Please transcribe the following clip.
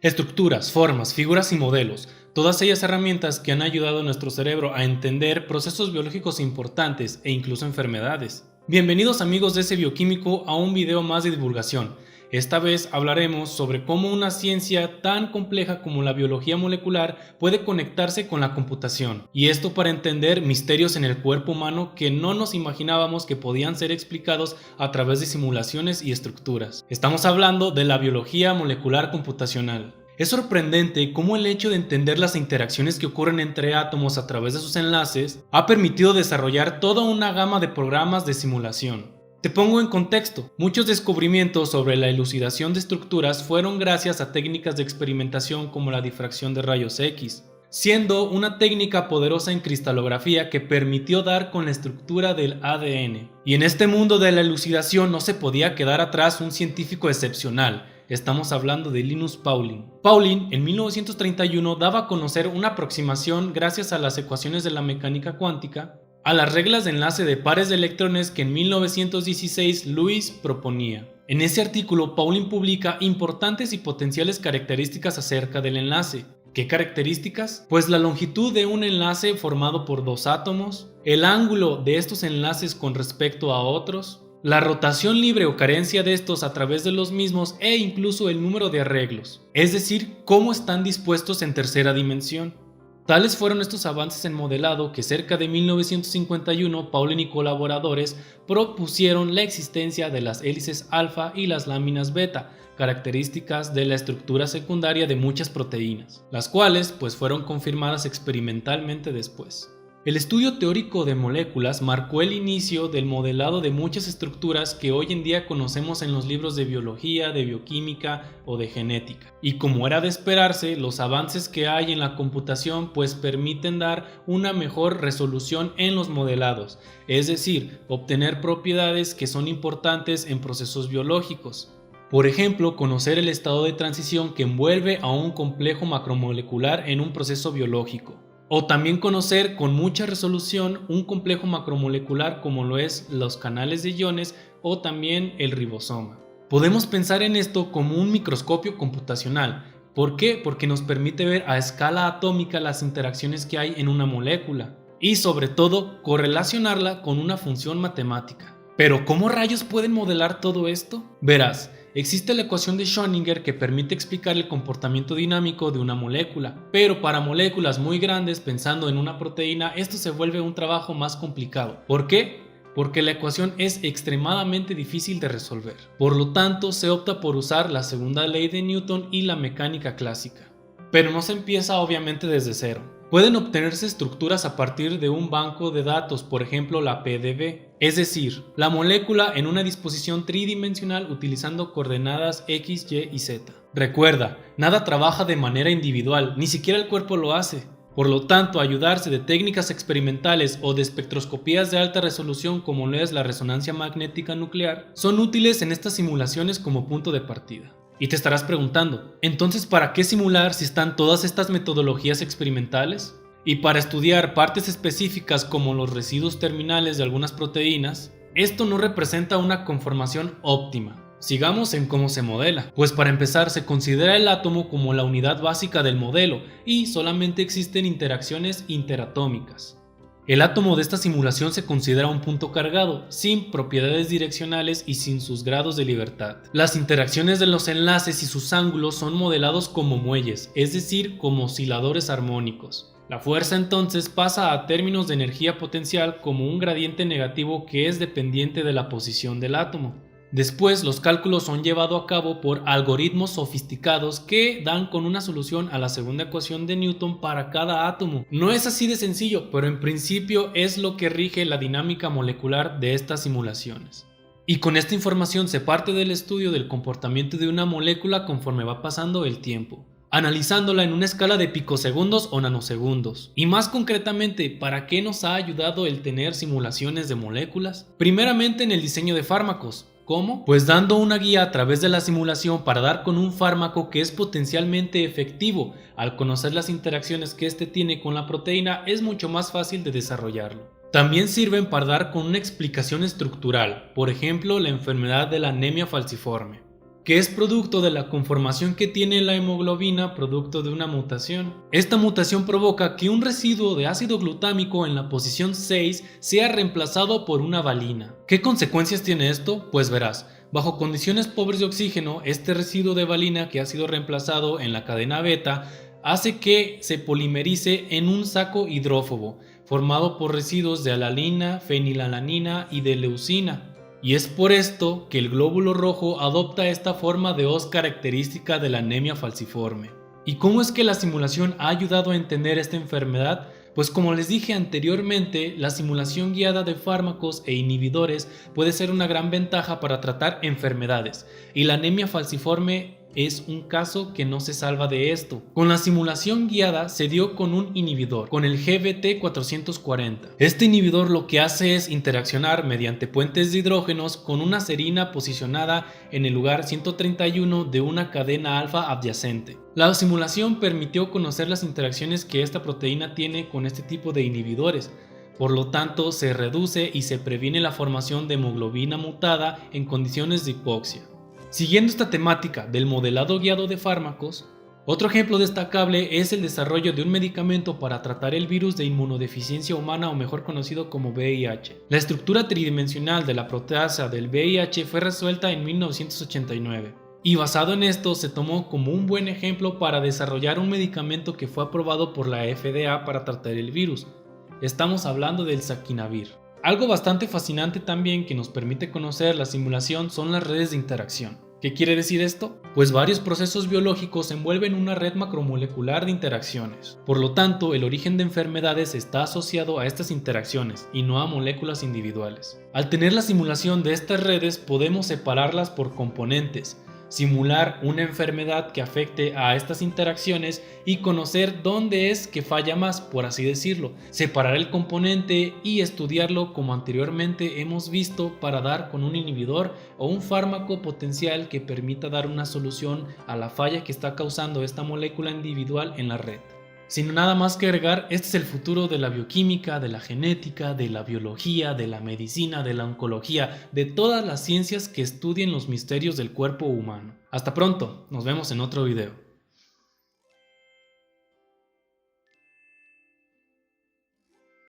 Estructuras, formas, figuras y modelos, todas ellas herramientas que han ayudado a nuestro cerebro a entender procesos biológicos importantes e incluso enfermedades. Bienvenidos amigos de ese bioquímico a un video más de divulgación. Esta vez hablaremos sobre cómo una ciencia tan compleja como la biología molecular puede conectarse con la computación, y esto para entender misterios en el cuerpo humano que no nos imaginábamos que podían ser explicados a través de simulaciones y estructuras. Estamos hablando de la biología molecular computacional. Es sorprendente cómo el hecho de entender las interacciones que ocurren entre átomos a través de sus enlaces ha permitido desarrollar toda una gama de programas de simulación. Te pongo en contexto, muchos descubrimientos sobre la elucidación de estructuras fueron gracias a técnicas de experimentación como la difracción de rayos X, siendo una técnica poderosa en cristalografía que permitió dar con la estructura del ADN. Y en este mundo de la elucidación no se podía quedar atrás un científico excepcional. Estamos hablando de Linus Pauling. Pauling en 1931 daba a conocer una aproximación gracias a las ecuaciones de la mecánica cuántica a las reglas de enlace de pares de electrones que en 1916 Lewis proponía. En ese artículo, Pauling publica importantes y potenciales características acerca del enlace. ¿Qué características? Pues la longitud de un enlace formado por dos átomos, el ángulo de estos enlaces con respecto a otros, la rotación libre o carencia de estos a través de los mismos e incluso el número de arreglos, es decir, cómo están dispuestos en tercera dimensión. Tales fueron estos avances en modelado que cerca de 1951 Pauling y colaboradores propusieron la existencia de las hélices alfa y las láminas beta, características de la estructura secundaria de muchas proteínas, las cuales fueron confirmadas experimentalmente después. El estudio teórico de moléculas marcó el inicio del modelado de muchas estructuras que hoy en día conocemos en los libros de biología, de bioquímica o de genética. Y como era de esperarse, los avances que hay en la computación permiten dar una mejor resolución en los modelados, es decir, obtener propiedades que son importantes en procesos biológicos. Por ejemplo, conocer el estado de transición que envuelve a un complejo macromolecular en un proceso biológico. O también conocer con mucha resolución un complejo macromolecular como lo es los canales de iones o también el ribosoma. Podemos pensar en esto como un microscopio computacional. ¿Por qué? Porque nos permite ver a escala atómica las interacciones que hay en una molécula y sobre todo correlacionarla con una función matemática. Pero ¿cómo rayos pueden modelar todo esto? Verás, existe la ecuación de Schrödinger que permite explicar el comportamiento dinámico de una molécula, pero para moléculas muy grandes, pensando en una proteína, esto se vuelve un trabajo más complicado. ¿Por qué? Porque la ecuación es extremadamente difícil de resolver. Por lo tanto, se opta por usar la segunda ley de Newton y la mecánica clásica. Pero no se empieza obviamente desde cero. Pueden obtenerse estructuras a partir de un banco de datos, por ejemplo la PDB, es decir, la molécula en una disposición tridimensional utilizando coordenadas X, Y y Z. Recuerda, nada trabaja de manera individual, ni siquiera el cuerpo lo hace. Por lo tanto, ayudarse de técnicas experimentales o de espectroscopías de alta resolución como lo es la resonancia magnética nuclear, son útiles en estas simulaciones como punto de partida. Y te estarás preguntando, ¿entonces para qué simular si están todas estas metodologías experimentales? Y para estudiar partes específicas como los residuos terminales de algunas proteínas, esto no representa una conformación óptima. Sigamos en cómo se modela, pues para empezar se considera el átomo como la unidad básica del modelo y solamente existen interacciones interatómicas. El átomo de esta simulación se considera un punto cargado, sin propiedades direccionales y sin sus grados de libertad. Las interacciones de los enlaces y sus ángulos son modelados como muelles, es decir, como osciladores armónicos. La fuerza entonces pasa a términos de energía potencial como un gradiente negativo que es dependiente de la posición del átomo. Después, los cálculos son llevados a cabo por algoritmos sofisticados que dan con una solución a la segunda ecuación de Newton para cada átomo. No es así de sencillo, pero en principio es lo que rige la dinámica molecular de estas simulaciones. Y con esta información se parte del estudio del comportamiento de una molécula conforme va pasando el tiempo, analizándola en una escala de picosegundos o nanosegundos. Y más concretamente, ¿para qué nos ha ayudado el tener simulaciones de moléculas? Primeramente en el diseño de fármacos. ¿Cómo? Pues dando una guía a través de la simulación para dar con un fármaco que es potencialmente efectivo. Al conocer las interacciones que éste tiene con la proteína, es mucho más fácil de desarrollarlo. También sirven para dar con una explicación estructural, por ejemplo, la enfermedad de la anemia falciforme. que es producto de la conformación que tiene la hemoglobina producto de una mutación. Esta mutación provoca que un residuo de ácido glutámico en la posición 6 sea reemplazado por una valina. ¿Qué consecuencias tiene esto? Pues verás. Bajo condiciones pobres de oxígeno, este residuo de valina que ha sido reemplazado en la cadena beta hace que se polimerice en un saco hidrófobo, formado por residuos de alalina, fenilalanina y de leucina. Y es por esto que el glóbulo rojo adopta esta forma de hoz característica de la anemia falciforme. ¿Y cómo es que la simulación ha ayudado a entender esta enfermedad? Pues como les dije anteriormente, la simulación guiada de fármacos e inhibidores puede ser una gran ventaja para tratar enfermedades, y la anemia falciforme es un caso que no se salva de esto. Con la simulación guiada se dio con un inhibidor, con el GBT440. Este inhibidor lo que hace es interaccionar mediante puentes de hidrógenos con una serina posicionada en el lugar 131 de una cadena alfa adyacente. La simulación permitió conocer las interacciones que esta proteína tiene con este tipo de inhibidores. Por lo tanto, se reduce y se previene la formación de hemoglobina mutada en condiciones de hipoxia. Siguiendo esta temática del modelado guiado de fármacos, otro ejemplo destacable es el desarrollo de un medicamento para tratar el virus de inmunodeficiencia humana, o mejor conocido como VIH. La estructura tridimensional de la proteasa del VIH fue resuelta en 1989. Y basado en esto se tomó como un buen ejemplo para desarrollar un medicamento que fue aprobado por la FDA para tratar el virus. Estamos hablando del saquinavir. Algo bastante fascinante también que nos permite conocer la simulación son las redes de interacción. ¿Qué quiere decir esto? Pues varios procesos biológicos envuelven una red macromolecular de interacciones. Por lo tanto, el origen de enfermedades está asociado a estas interacciones y no a moléculas individuales. Al tener la simulación de estas redes, podemos separarlas por componentes, simular una enfermedad que afecte a estas interacciones y conocer dónde es que falla más, por así decirlo, separar el componente y estudiarlo como anteriormente hemos visto para dar con un inhibidor o un fármaco potencial que permita dar una solución a la falla que está causando esta molécula individual en la red. Sin nada más que agregar, este es el futuro de la bioquímica, de la genética, de la biología, de la medicina, de la oncología, de todas las ciencias que estudien los misterios del cuerpo humano. Hasta pronto, nos vemos en otro video.